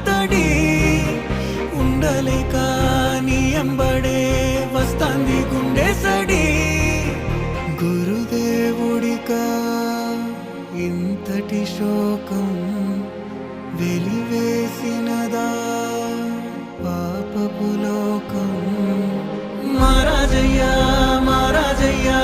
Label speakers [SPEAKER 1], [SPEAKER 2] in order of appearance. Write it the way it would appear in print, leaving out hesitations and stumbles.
[SPEAKER 1] తడి ఉండలేక నీ ఎంబడే వస్తాంది గుండె సడి గురుదేవుడికా ఇంతటి శోకం వెలివేసినదా పాపపు లోకం మహారాజయ్యా మహారాజయ్యా